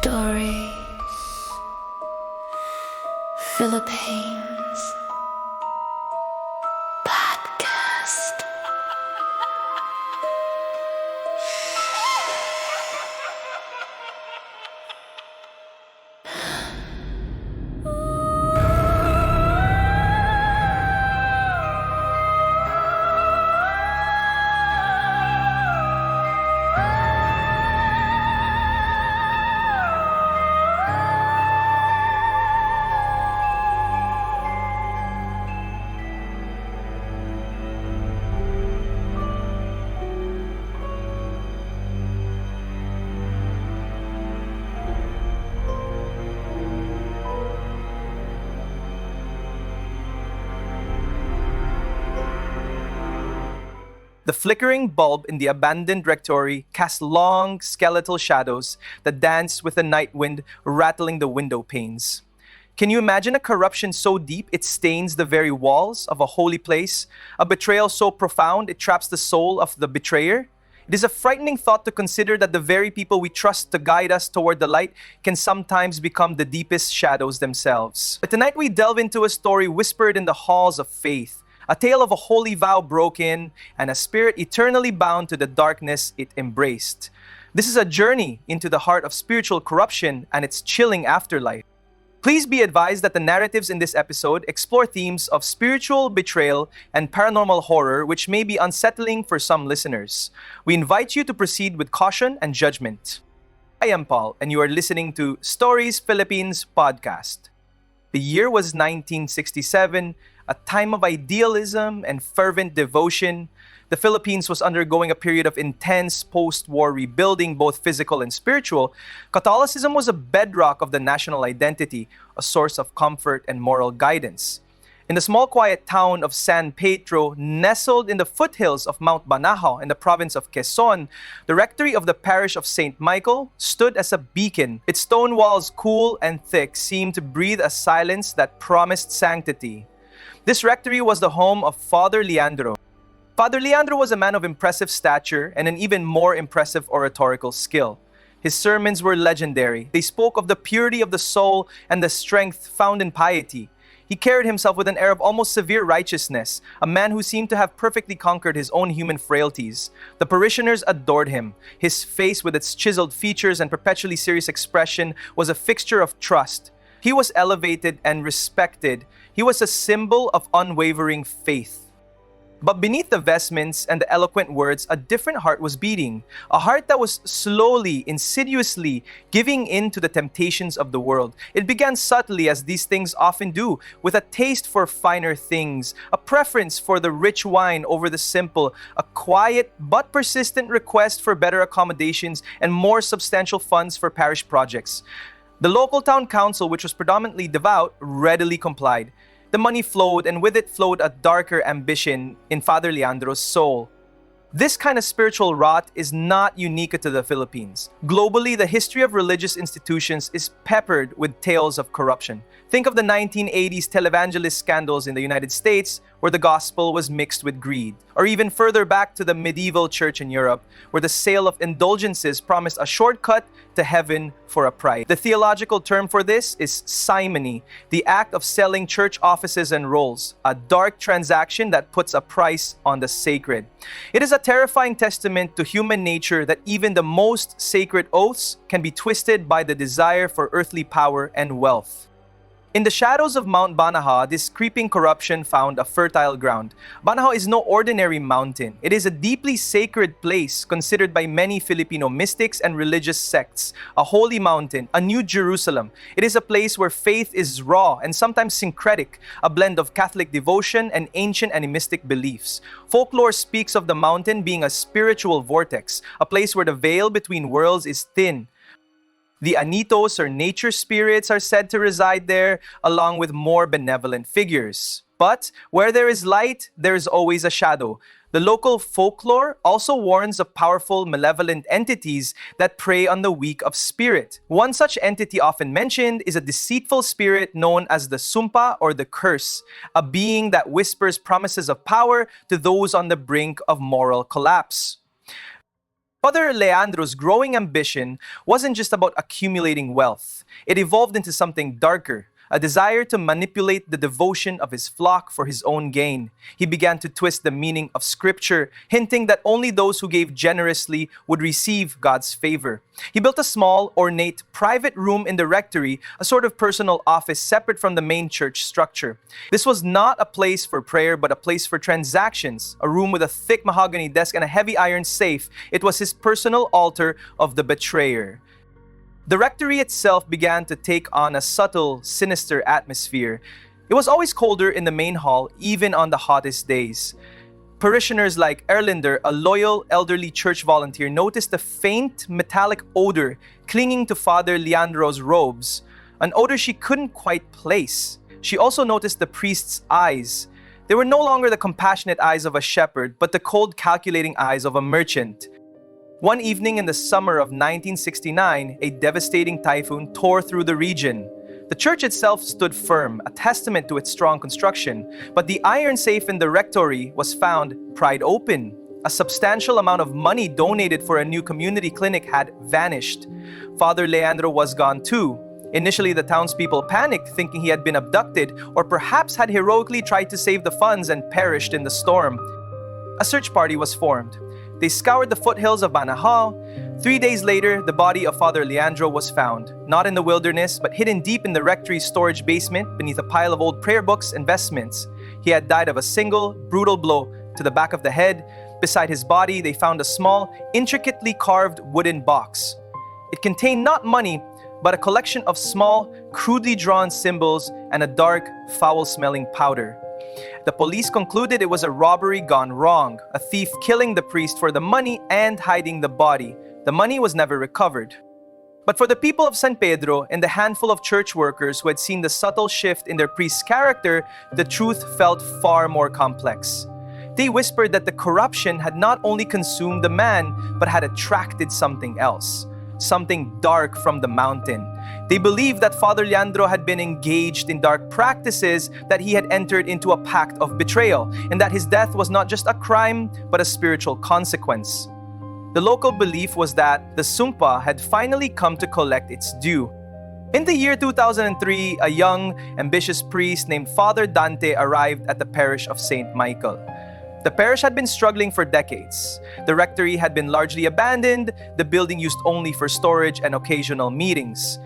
Stories, Philippines, podcast. The flickering bulb in the abandoned rectory cast long, skeletal shadows that danced with the night wind rattling the window panes. Can you imagine a corruption so deep it stains the very walls of a holy place? A betrayal so profound it traps the soul of the betrayer? It is a frightening thought to consider that the very people we trust to guide us toward the light can sometimes become the deepest shadows themselves. But tonight we delve into a story whispered in the halls of faith. A tale of a holy vow broken and a spirit eternally bound to the darkness it embraced. This is a journey into the heart of spiritual corruption and its chilling afterlife. Please be advised that the narratives in this episode explore themes of spiritual betrayal and paranormal horror which may be unsettling for some listeners. We invite you to proceed with caution and judgment. I am Paul and you are listening to Stories Philippines podcast. The year was 1967, a time of idealism and fervent devotion. The Philippines was undergoing a period of intense post-war rebuilding, both physical and spiritual. Catholicism was a bedrock of the national identity, a source of comfort and moral guidance. In the small quiet town of San Pedro, nestled in the foothills of Mount Banahaw in the province of Quezon, the rectory of the parish of St. Michael stood as a beacon. Its stone walls, cool and thick, seemed to breathe a silence that promised sanctity. This rectory was the home of Father Leandro. Father Leandro was a man of impressive stature and an even more impressive oratorical skill. His sermons were legendary. They spoke of the purity of the soul and the strength found in piety. He carried himself with an air of almost severe righteousness, a man who seemed to have perfectly conquered his own human frailties. The parishioners adored him. His face, with its chiseled features and perpetually serious expression, was a fixture of trust. He was elevated and respected. He was a symbol of unwavering faith. But beneath the vestments and the eloquent words, a different heart was beating. A heart that was slowly, insidiously giving in to the temptations of the world. It began subtly, as these things often do, with a taste for finer things, a preference for the rich wine over the simple, a quiet but persistent request for better accommodations and more substantial funds for parish projects. The local town council, which was predominantly devout, readily complied. The money flowed, and with it flowed a darker ambition in Father Leandro's soul. This kind of spiritual rot is not unique to the Philippines. Globally, the history of religious institutions is peppered with tales of corruption. Think of the 1980s televangelist scandals in the United States, where the gospel was mixed with greed. Or even further back to the medieval church in Europe, where the sale of indulgences promised a shortcut to heaven for a price. The theological term for this is simony, the act of selling church offices and roles, a dark transaction that puts a price on the sacred. It is a terrifying testament to human nature that even the most sacred oaths can be twisted by the desire for earthly power and wealth. In the shadows of Mount Banahaw, this creeping corruption found a fertile ground. Banahaw is no ordinary mountain. It is a deeply sacred place considered by many Filipino mystics and religious sects, a holy mountain, a new Jerusalem. It is a place where faith is raw and sometimes syncretic, a blend of Catholic devotion and ancient animistic beliefs. Folklore speaks of the mountain being a spiritual vortex, a place where the veil between worlds is thin. The anitos, or nature spirits, are said to reside there, along with more benevolent figures. But where there is light, there is always a shadow. The local folklore also warns of powerful, malevolent entities that prey on the weak of spirit. One such entity often mentioned is a deceitful spirit known as the sumpa, or the curse, a being that whispers promises of power to those on the brink of moral collapse. Father Leandro's growing ambition wasn't just about accumulating wealth. It evolved into something darker, a desire to manipulate the devotion of his flock for his own gain. He began to twist the meaning of Scripture, hinting that only those who gave generously would receive God's favor. He built a small, ornate, private room in the rectory, a sort of personal office separate from the main church structure. This was not a place for prayer, but a place for transactions, a room with a thick mahogany desk and a heavy iron safe. It was his personal altar of the betrayer. The rectory itself began to take on a subtle, sinister atmosphere. It was always colder in the main hall, even on the hottest days. Parishioners like Erlinder, a loyal elderly church volunteer, noticed a faint metallic odor clinging to Father Leandro's robes, an odor she couldn't quite place. She also noticed the priest's eyes. They were no longer the compassionate eyes of a shepherd, but the cold, calculating eyes of a merchant. One evening in the summer of 1969, a devastating typhoon tore through the region. The church itself stood firm, a testament to its strong construction, but the iron safe in the rectory was found pried open. A substantial amount of money donated for a new community clinic had vanished. Father Leandro was gone too. Initially, the townspeople panicked, thinking he had been abducted or perhaps had heroically tried to save the funds and perished in the storm. A search party was formed. They scoured the foothills of Banahal. 3 days later, the body of Father Leandro was found, not in the wilderness, but hidden deep in the rectory's storage basement beneath a pile of old prayer books and vestments. He had died of a single, brutal blow to the back of the head. Beside his body, they found a small, intricately carved wooden box. It contained not money, but a collection of small, crudely drawn symbols and a dark, foul-smelling powder. The police concluded it was a robbery gone wrong, a thief killing the priest for the money and hiding the body. The money was never recovered. But for the people of San Pedro and the handful of church workers who had seen the subtle shift in their priest's character, the truth felt far more complex. They whispered that the corruption had not only consumed the man, but had attracted something else, something dark from the mountain. They believed that Father Leandro had been engaged in dark practices, that he had entered into a pact of betrayal, and that his death was not just a crime, but a spiritual consequence. The local belief was that the Sumpa had finally come to collect its due. In the year 2003, a young, ambitious priest named Father Dante arrived at the parish of St. Michael. The parish had been struggling for decades. The rectory had been largely abandoned, the building used only for storage and occasional meetings.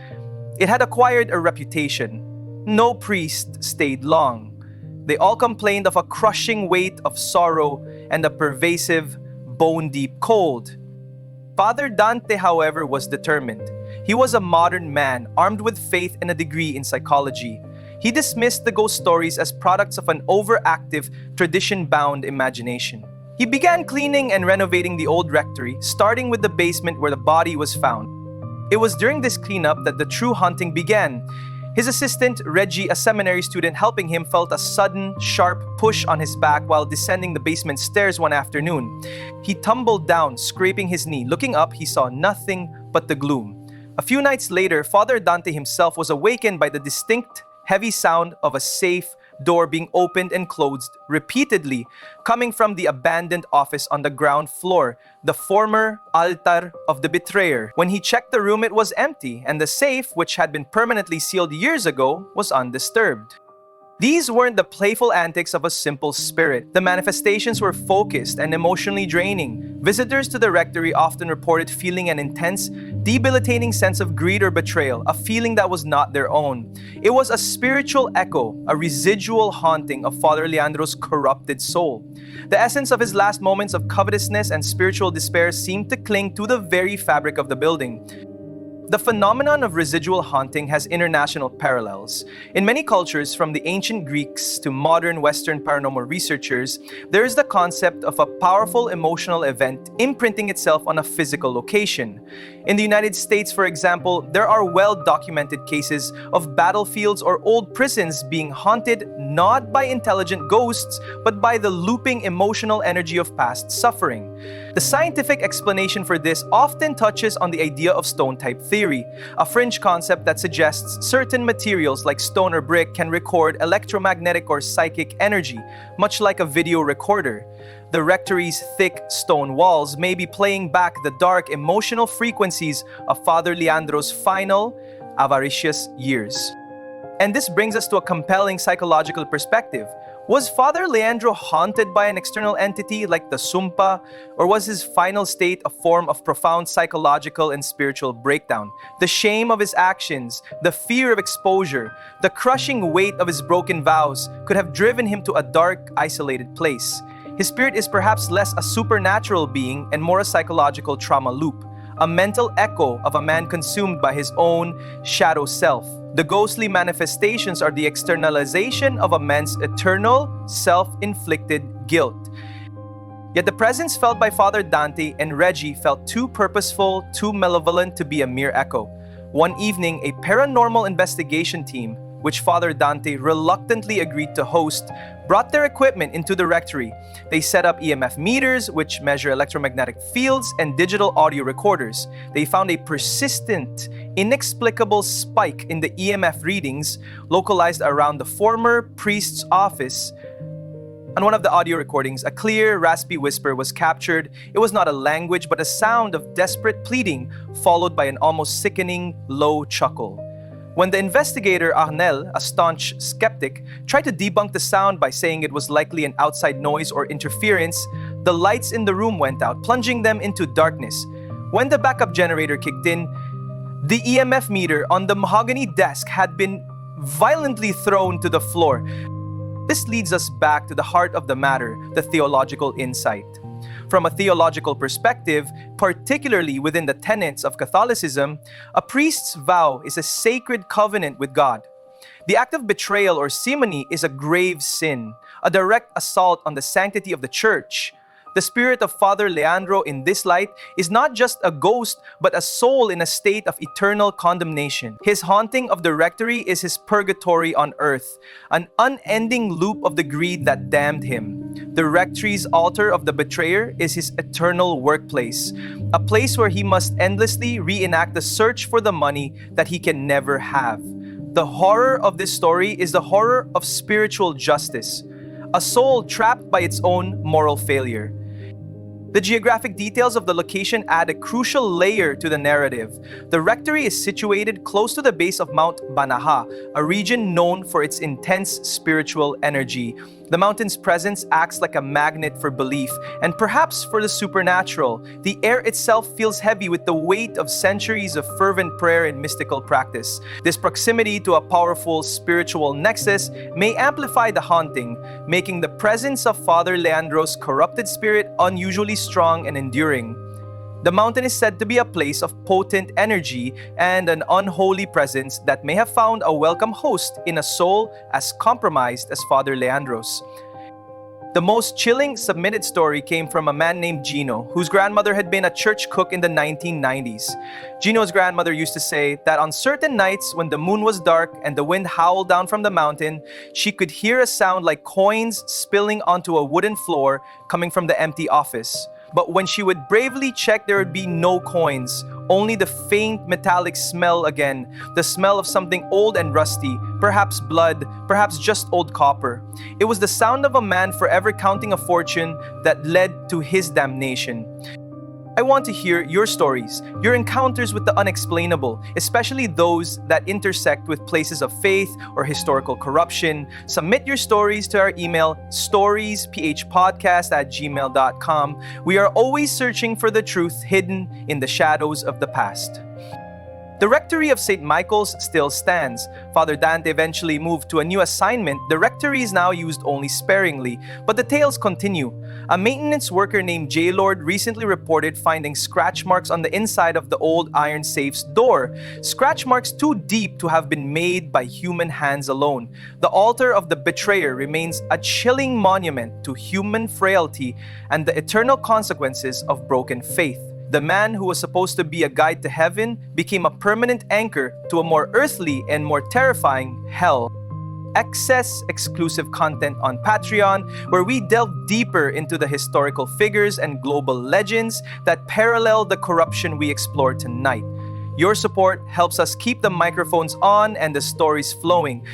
It had acquired a reputation. No priest stayed long. They all complained of a crushing weight of sorrow and a pervasive, bone-deep cold. Father Dante, however, was determined. He was a modern man, armed with faith and a degree in psychology. He dismissed the ghost stories as products of an overactive, tradition-bound imagination. He began cleaning and renovating the old rectory, starting with the basement where the body was found. It was during this cleanup that the true haunting began. His assistant, Reggie, a seminary student helping him, felt a sudden, sharp push on his back while descending the basement stairs one afternoon. He tumbled down, scraping his knee. Looking up, he saw nothing but the gloom. A few nights later, Father Dante himself was awakened by the distinct, heavy sound of a safe door being opened and closed repeatedly, coming from the abandoned office on the ground floor, the former Altar of the Betrayer. When he checked the room, it was empty, and the safe, which had been permanently sealed years ago, was undisturbed. These weren't the playful antics of a simple spirit. The manifestations were focused and emotionally draining. Visitors to the rectory often reported feeling an intense, debilitating sense of greed or betrayal, a feeling that was not their own. It was a spiritual echo, a residual haunting of Father Leandro's corrupted soul. The essence of his last moments of covetousness and spiritual despair seemed to cling to the very fabric of the building. The phenomenon of residual haunting has international parallels. In many cultures, from the ancient Greeks to modern Western paranormal researchers, there is the concept of a powerful emotional event imprinting itself on a physical location. In the United States, for example, there are well-documented cases of battlefields or old prisons being haunted not by intelligent ghosts, but by the looping emotional energy of past suffering. The scientific explanation for this often touches on the idea of stone-type theory, a fringe concept that suggests certain materials like stone or brick can record electromagnetic or psychic energy, much like a video recorder. The rectory's thick stone walls may be playing back the dark emotional frequencies of Father Leandro's final, avaricious years. And this brings us to a compelling psychological perspective. Was Father Leandro haunted by an external entity like the Sumpa, or was his final state a form of profound psychological and spiritual breakdown? The shame of his actions, the fear of exposure, the crushing weight of his broken vows could have driven him to a dark, isolated place. His spirit is perhaps less a supernatural being and more a psychological trauma loop, a mental echo of a man consumed by his own shadow self. The ghostly manifestations are the externalization of a man's eternal, self-inflicted guilt. Yet the presence felt by Father Dante and Reggie felt too purposeful, too malevolent to be a mere echo. One evening, a paranormal investigation team, which Father Dante reluctantly agreed to host, brought their equipment into the rectory. They set up EMF meters, which measure electromagnetic fields, and digital audio recorders. They found a persistent, inexplicable spike in the EMF readings localized around the former priest's office. On one of the audio recordings, a clear, raspy whisper was captured. It was not a language, but a sound of desperate pleading, followed by an almost sickening, low chuckle. When the investigator Arnel, a staunch skeptic, tried to debunk the sound by saying it was likely an outside noise or interference, the lights in the room went out, plunging them into darkness. When the backup generator kicked in, the EMF meter on the mahogany desk had been violently thrown to the floor. This leads us back to the heart of the matter, the theological insight. From a theological perspective, particularly within the tenets of Catholicism, a priest's vow is a sacred covenant with God. The act of betrayal or simony is a grave sin, a direct assault on the sanctity of the Church. The spirit of Father Leandro in this light is not just a ghost, but a soul in a state of eternal condemnation. His haunting of the rectory is his purgatory on earth, an unending loop of the greed that damned him. The rectory's altar of the betrayer is his eternal workplace, a place where he must endlessly reenact the search for the money that he can never have. The horror of this story is the horror of spiritual justice, a soul trapped by its own moral failure. The geographic details of the location add a crucial layer to the narrative. The rectory is situated close to the base of Mount Banahaw, a region known for its intense spiritual energy. The mountain's presence acts like a magnet for belief, and perhaps for the supernatural. The air itself feels heavy with the weight of centuries of fervent prayer and mystical practice. This proximity to a powerful spiritual nexus may amplify the haunting, making the presence of Father Leandro's corrupted spirit unusually strong and enduring. The mountain is said to be a place of potent energy and an unholy presence that may have found a welcome host in a soul as compromised as Father Leandro's. The most chilling submitted story came from a man named Gino, whose grandmother had been a church cook in the 1990s. Gino's grandmother used to say that on certain nights when the moon was dark and the wind howled down from the mountain, she could hear a sound like coins spilling onto a wooden floor coming from the empty office. But when she would bravely check, there would be no coins, only the faint metallic smell again, the smell of something old and rusty, perhaps blood, perhaps just old copper. It was the sound of a man forever counting a fortune that led to his damnation. I want to hear your stories, your encounters with the unexplainable, especially those that intersect with places of faith or historical corruption. Submit your stories to our email, storiesphpodcast@gmail.com. We are always searching for the truth hidden in the shadows of the past. The rectory of St. Michael's still stands. Father Dante eventually moved to a new assignment. The rectory is now used only sparingly, but the tales continue. A maintenance worker named J-Lord recently reported finding scratch marks on the inside of the old iron safe's door. Scratch marks too deep to have been made by human hands alone. The altar of the betrayer remains a chilling monument to human frailty and the eternal consequences of broken faith. The man who was supposed to be a guide to heaven became a permanent anchor to a more earthly and more terrifying hell. excess exclusive content on Patreon, where we delve deeper into the historical figures and global legends that parallel the corruption we explore tonight. Your support helps us keep the microphones on and the stories flowing.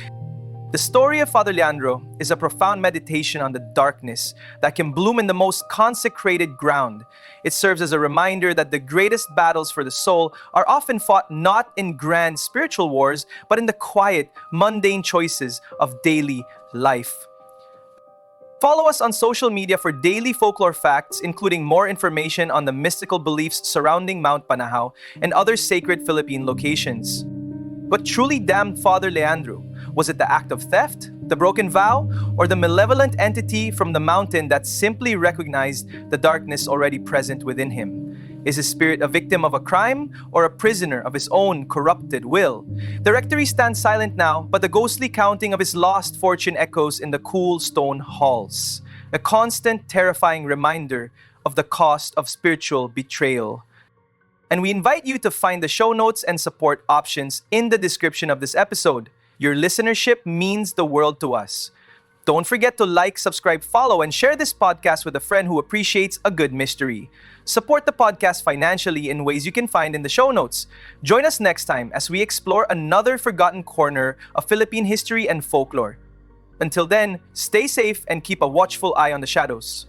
The story of Father Leandro is a profound meditation on the darkness that can bloom in the most consecrated ground. It serves as a reminder that the greatest battles for the soul are often fought not in grand spiritual wars, but in the quiet, mundane choices of daily life. Follow us on social media for daily folklore facts, including more information on the mystical beliefs surrounding Mount Panahao and other sacred Philippine locations. What truly damned Father Leandro? Was it the act of theft, the broken vow, or the malevolent entity from the mountain that simply recognized the darkness already present within him? Is his spirit a victim of a crime or a prisoner of his own corrupted will? The rectory stands silent now, but the ghostly counting of his lost fortune echoes in the cool stone halls, a constant terrifying reminder of the cost of spiritual betrayal. And we invite you to find the show notes and support options in the description of this episode. Your listenership means the world to us. Don't forget to like, subscribe, follow, and share this podcast with a friend who appreciates a good mystery. Support the podcast financially in ways you can find in the show notes. Join us next time as we explore another forgotten corner of Philippine history and folklore. Until then, stay safe and keep a watchful eye on the shadows.